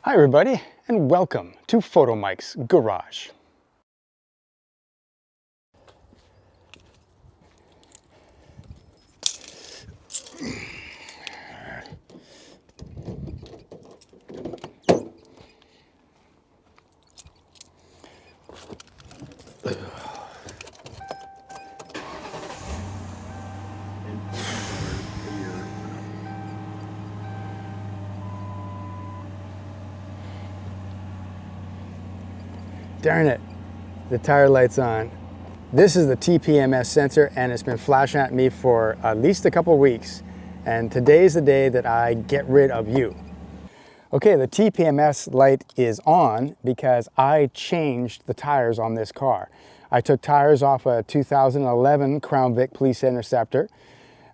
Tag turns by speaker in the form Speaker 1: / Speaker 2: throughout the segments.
Speaker 1: Hi everybody, and welcome to Photomikes Garage. Darn it, the tire light's on. This is the TPMS sensor and it's been flashing at me for at least a couple weeks. And today's the day that I get rid of you. Okay, the TPMS light is on because I changed the tires on this car. I took tires off a 2011 Crown Vic Police Interceptor,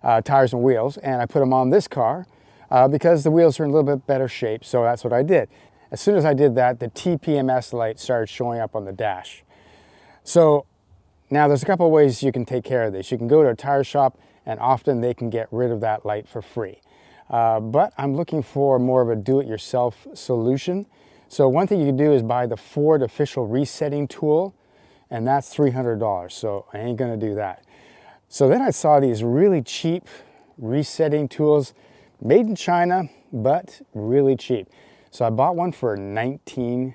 Speaker 1: tires and wheels, and I put them on this car because the wheels are in a little bit better shape, so that's what I did. As soon as I did that, the TPMS light started showing up on the dash. So now there's a couple of ways you can take care of this. You can go to a tire shop and often they can get rid of that light for free. But I'm looking for more of a do-it-yourself solution. So one thing you can do is buy the Ford official resetting tool, and that's $300, so I ain't gonna do that. So then I saw these really cheap resetting tools, made in China, but really cheap. So I bought one for $19.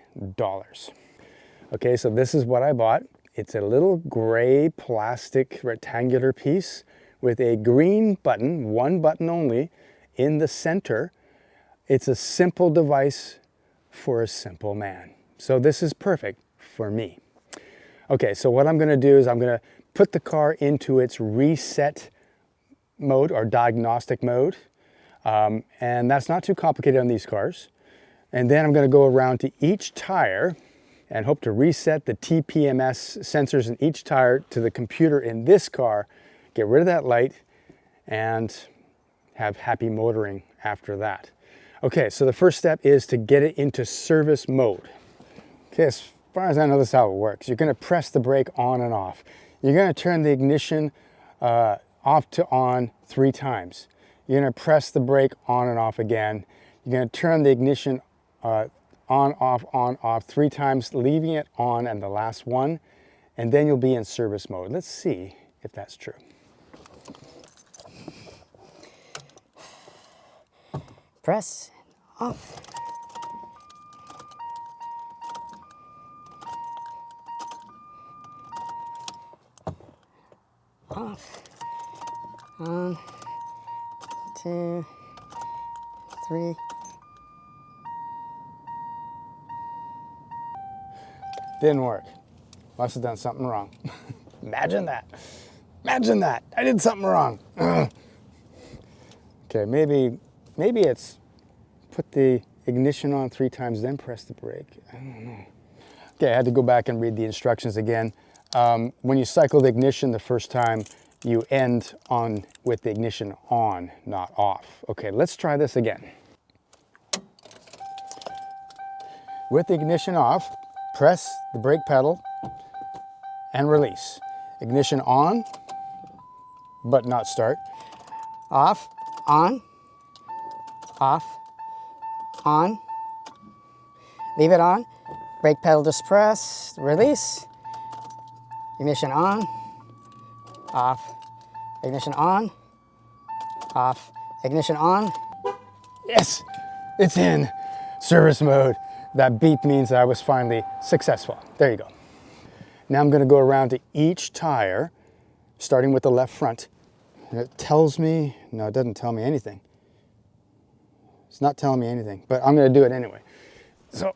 Speaker 1: Okay, so this is what I bought. It's a little gray plastic rectangular piece with a green button, one button only, in the center. It's a simple device for a simple man. So this is perfect for me. Okay, so what I'm gonna do is I'm gonna put the car into its reset mode or diagnostic mode. And that's not too complicated on these cars. And then I'm gonna go around to each tire and hope to reset the TPMS sensors in each tire to the computer in this car, get rid of that light, and have happy motoring after that. Okay, so the first step is to get it into service mode. Okay, as far as I know, this is how it works. You're gonna press the brake on and off. You're gonna turn the ignition off to on 3 times. You're gonna press the brake on and off again. You're gonna turn the ignition on, off 3 times, leaving it on and the last one, and then you'll be in service mode. Let's see if that's true.
Speaker 2: Press off. Off. On. 2, 3.
Speaker 1: Didn't work. Must have done something wrong. Imagine that. Imagine that. I did something wrong. Okay, maybe it's put the ignition on 3 times, then press the brake. I don't know. Okay, I had to go back and read the instructions again. When you cycle the ignition the first time, you end on with the ignition on, not off. Okay, let's try this again. With the ignition off, press the brake pedal and release. Ignition on, but not start.
Speaker 2: Off. On. Off. On. Leave it on. Brake pedal just press. Release. Ignition on. Off. Ignition on. Off. Ignition on.
Speaker 1: Yes, it's in service mode. That beep means I was finally successful. There you go. Now I'm gonna go around to each tire, starting with the left front. And it tells me, no, it doesn't tell me anything. It's not telling me anything, but I'm gonna do it anyway. So,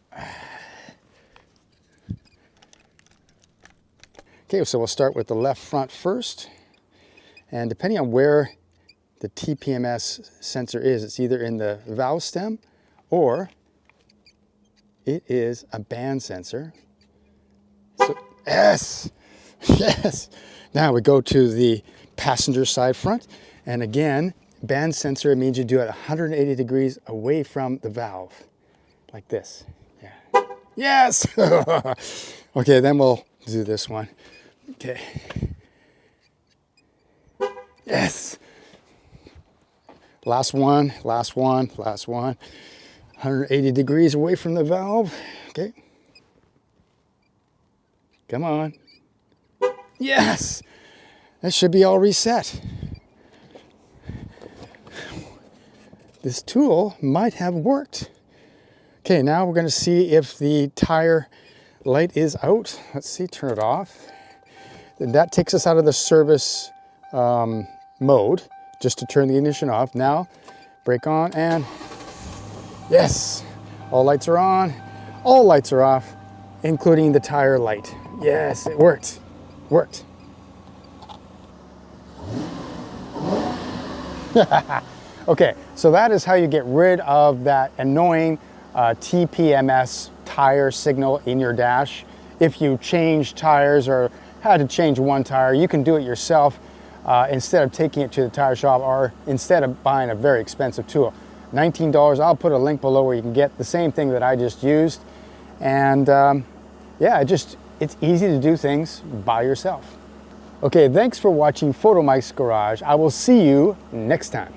Speaker 1: okay, so we'll start with the left front first. And depending on where the TPMS sensor is, it's either in the valve stem or it is a band sensor. So, yes, yes. Now we go to the passenger side front. And again, band sensor means you do it 180 degrees away from the valve, like this. Yeah. Yes. Okay, then we'll do this one. Okay. Yes. Last one, last one, last one. 180 degrees away from the valve. Okay. Come on. Yes! That should be all reset. This tool might have worked. Okay, now we're going to see if the tire light is out. Let's see, turn it off. Then that takes us out of the service mode, just to turn the ignition off. Now, brake on and yes, all lights are on, all lights are off, including the tire light. Yes, it worked, worked. Okay, so that is how you get rid of that annoying TPMS tire signal in your dash. If you change tires or had to change one tire, you can do it yourself instead of taking it to the tire shop or instead of buying a very expensive tool. $19, I'll put a link below where you can get the same thing that I just used. And yeah, it's easy to do things by yourself. Okay, thanks for watching Photomikes Garage. I will see you next time.